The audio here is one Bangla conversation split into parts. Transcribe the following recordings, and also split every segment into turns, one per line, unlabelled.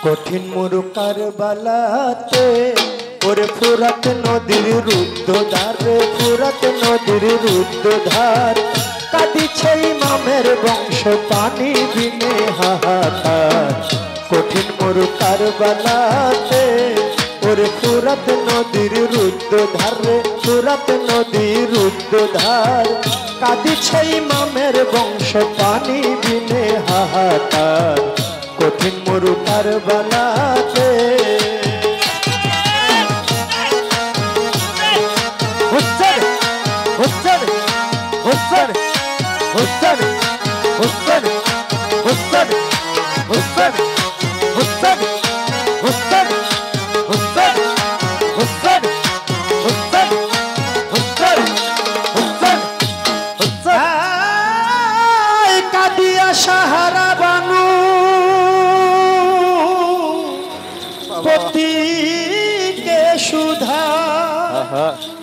কঠিন মরু কারবালাতে ওরে ফুরাত নদীর রুদ্ধধার রে ফুরাত নদীর রুদ্ধধার কাঁদিছে ইমামের বংশ পানি বিনে হাহাকার কঠিন মরু কারবালাতে ওরে ফুরাত নদীর রুদ্ধধার রে ফুরাত নদীর রুদ্ধধার কাঁদিছে ইমামের বংশ পানি বিনে হাহাকার কঠিন মরু কারবালাতে হুসেন হুসেন হুসেন হুসেন হুসেন হুসেন হুসেন হুসেন হুসেন হুসেন হুসেন হুসেন হুসেন হুসেন হুসেন কাদিয়া সাহারা বানু পতিকে সুধা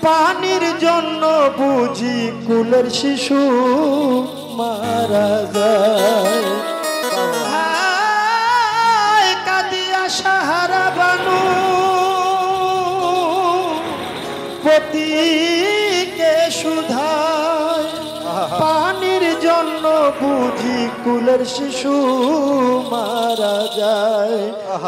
পানির জন্য বুঝি কুলের শিশু মারা যায় কাদিয়া সাহারা বানু পতিকে সুধা পানির জন্য বুঝি কুলের শিশু মারা যায়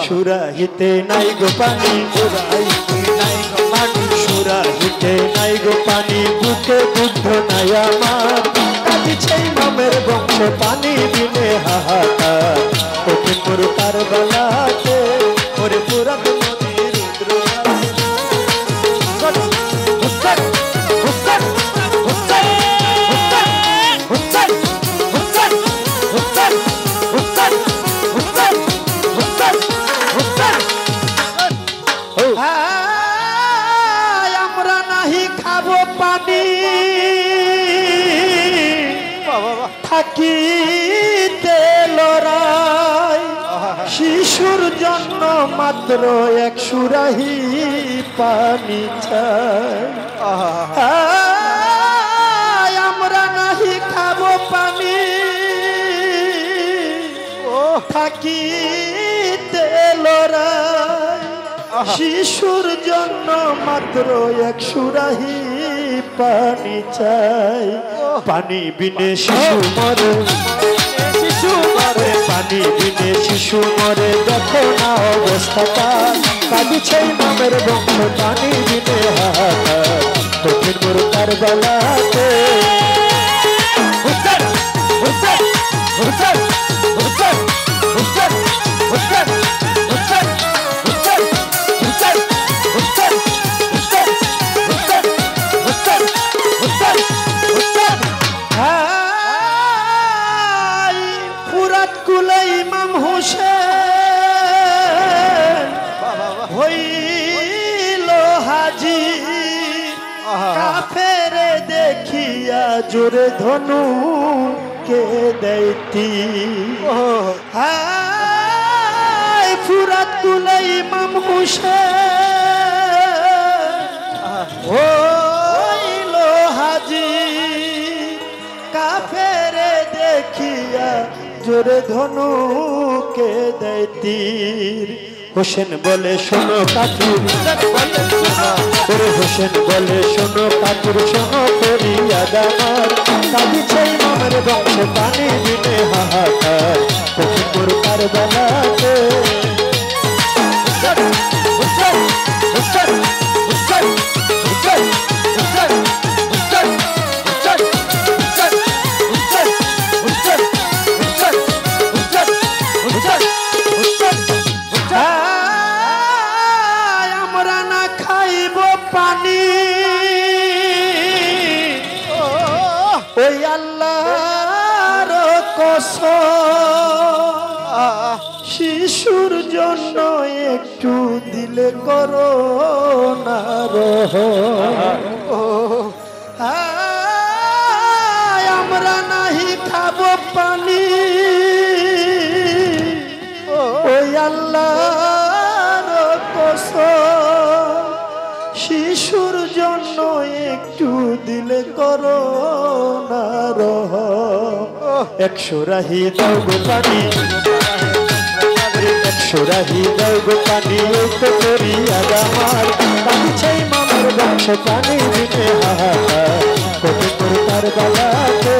সুরাহিতে নাই গো পানি সুরাহিতে নাই গো পানি সুরাহিতে নাই গো পানি বুকে বুদ্ধ নাই আমার কাঁদিছে ইমামের বংশ পানি বিনে হাহাকার কঠিন মরু কারবালাতে ওরে ফুরাত নদীর আমরা নাহি খাবো পানি থাকিতে লড়াই শিশুর জন্য মাত্র এক সুরাহি পানি চাই আমরা নাহি খাবো পানি থাকিতে লড়াই শিশুর জন্য মাত্র এক সুরাহি পানি চাই পানি বিনে শিশু মরে শিশু মরে পানি বিনে শিশু মরে দেখো না অবস্থাটা কাঁদিছে ইমামের বংশ পানি বিনে হাহাকার কঠিন মরু কারবালাতে হুসেন হুসেন হুসেন হুসেন হুসেন হুসেন হুসেন হুসেন হুসেন হুসেন হুসেন হুসেন হুসেন হুসেন হুসেন ফুরাত কুলে ইমাম হুসেন হইল হাজি কাফেরে দেখিয়া জোরে ধনু কে দেইতি ফুরাত কুলে ইমাম হুসেন হইল হাজি কাফেরে দেখিয়া জোরে ধনু কে দেয় তীর হোসেন বলে শোনো কাকুর ওরে হোসেন বলে শোনো কাকুর শোনো ফরিয়াদ আমার কাঁদিছে ইমামের বংশ পানি বিনে হাহাকার কঠিন মরু কারবালাতে আমরা না খাইব পানি ওই আল্লাহর কসম শিশুর জন্য একটু দিলে করো না আমরা নাহি খাবো পানি ওই আল্লাহর কসম শিশুর জন্য একটু দিলে করো না রহম একশো রাহি দাও গো পানি সুরাহি দেয় গো পানি এই তো করিয়া আমার কাঁদিছে ইমামের বংশ পানি দিতে হাহাকার কঠিন তার বালাতে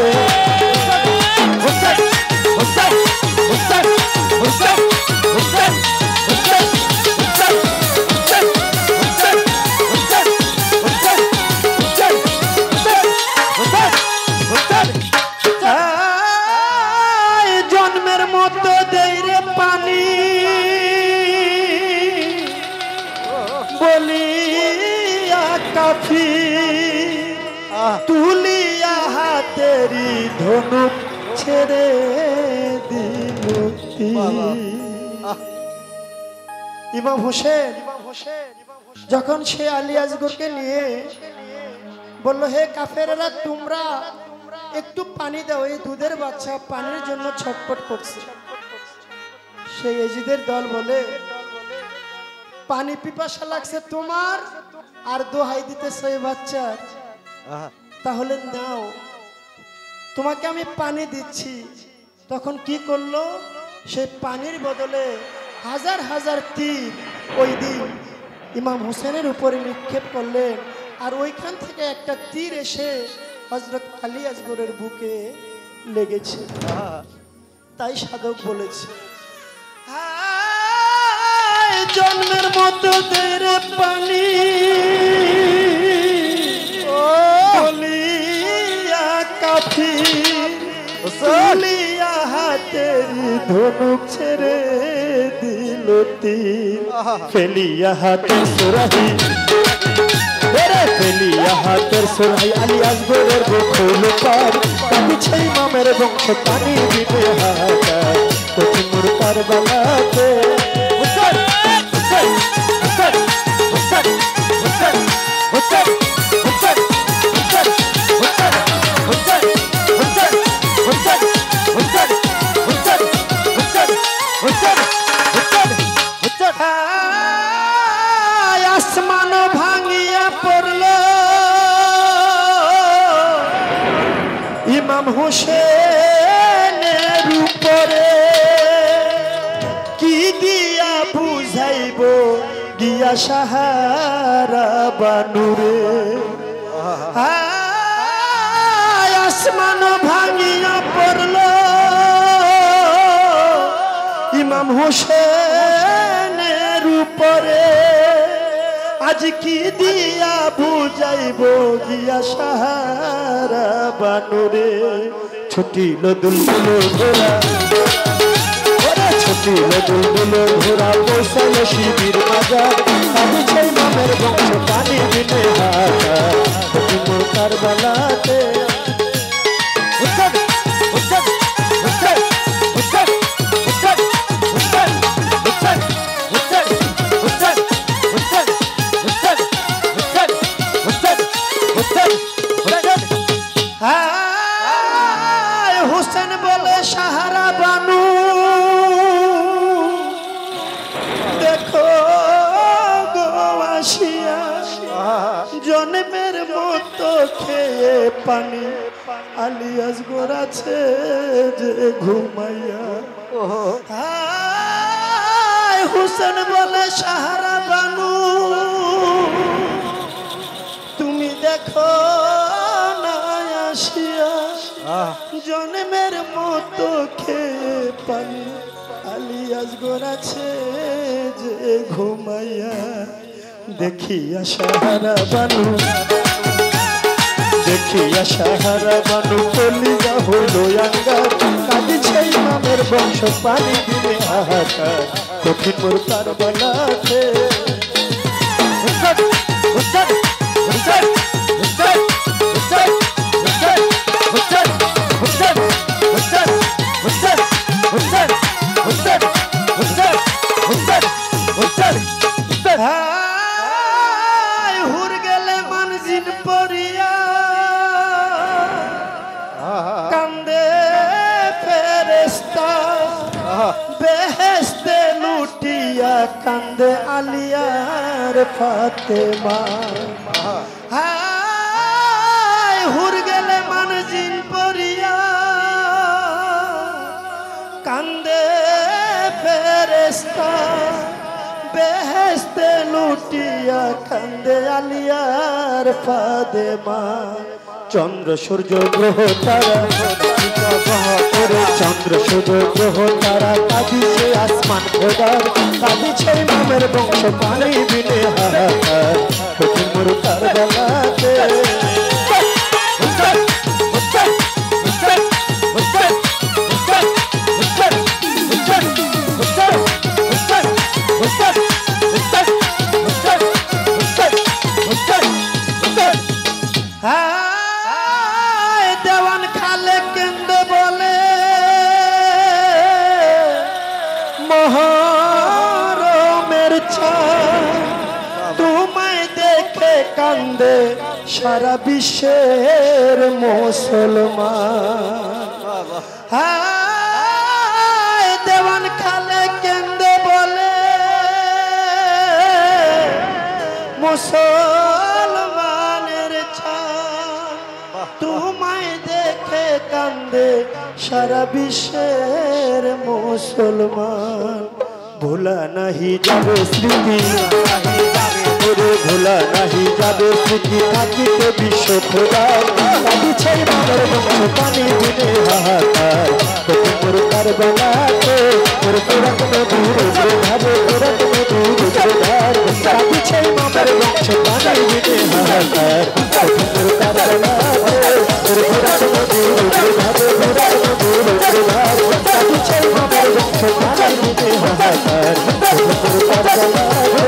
জন্মের মতো দেই রে পানি বলিয়া কাফি তুলিয়া হাতেরি ধনুক ছেড়ে দিল ইমাম হোসেন যখন সে আলী আসগরকে নিয়ে বলল হে কাফেররা তোমরা একটু পানি দাও এই দুধের বাচ্চা পানির জন্য ছটফট করছে সেই এজিদের দল বলে পানি পিপাসা লাগছে তোমার আর দোহাই দিতেছে এই বাচ্চার তাহলে নাও তোমাকে আমি পানি দিচ্ছি তখন কি করলো সেই পানির বদলে হাজার হাজার তীর ওই দিন ইমাম হোসেনের উপরে নিক্ষেপ করলেন আর ওইখান থেকে একটা তীর এসে হযরত আলী আসগরের বুকে লেগেছে তাই সাধক বলেছে জন্মের মতো দেরে পানি বলিয়া কাফি বলিয়া হাতের ধনুক ছেড়ে দিল তীর ফেলিয়া হাতের সুরাহি ফেলিয়া হাতের সুরাহি আলী আসগরের বুক হইল পার কাঁদিছে ইমামের বংশ পানি দিতে হাহাকার কঠিন কারবালাতে আসমান ভাঙিয়া পড়ল ইমাম হোসেনের উপরে কি দিয়া বুঝাইব গিয়া সাহারা বানুরে আসমান ভাঙিয়া পড়ল ইমাম হোসেনের উপরে আজ কি দিয়া বুঝাইব গিয়া সাহারা বানুরে ছুটিল দুলদুল ঘোড়া ছুটিল দুলদুল ঘোড়া পৌঁছাল শিবির বাজার কাঁদিছে ইমামের বংশ পানি দিতে হাহাকার কঠিন কারবালাতে হোসেন বলে সাহারা বানু দেখো গো আসিয়া জন্মের মতো খেয়ে পানি আলী আসগর আছে যে ঘুমাইয়া হোসেন বলে সাহারা বানু তুমি দেখো না আসিয়া জন্মের মতো খেয়ে পানি আলী আসগর আছে যে ঘুমাইয়া দেখিয়া সাহারা বানু দেখিয়া সাহারা বানু কলিজা হইল আঙ্গার কাঁদিছে ইমামের বংশ পানি দিলে হাহাকার কঠিন মোর কারবালাতে হুর গেলে মানজিন পরিয়া কান্দে ফেরেশতা বেহেশতে লুটিয়া কান্দে আলিয়ার ফাতেমা হুর গেলে মানজিন পরিয়া কান্দে ফেরেশতা কান্দে আলিয়ার ফাদে মা চন্দ্র সূর্য গ্রহ তারা চন্দ্র সূর্য গ্রহ তারা কাঁদিছে আসমান খোদার কাঁদিছে মামের বংশ পানি বিনে হাহাকার মোর কারবালাতে দেওয়ান খালে কেন্দ্রে বলে মহরমের তোমায় দেখে কান্দে সারা বিশ্বের মুসলমান দেওয়ান খালে কেন্দ্রে বলে মুসলমানের তোমায় দেখে কান্দে সারা বিশ্বের মুসলমান ভোলা নাহি যাবে স্মৃতি ভোলা নাহি যাবে স্মৃতি থাকিতে বিশ্ব খোদার কাঁদিছে মামের বংশ পানি বিনে হাহাকার মোর কারবালাতে মোর পুরাত নদীর ধারে পুরাত নদীর ধার কাঁদিছে মামের বংশ পানি বিনে হাহাকার মোর কারবালাতে মোর পুরাত নদীর ধারে পুরাত নদীর ধার কাঁদিছে মামের বংশ পানি বিনে হাহাকার মোর কারবালাতে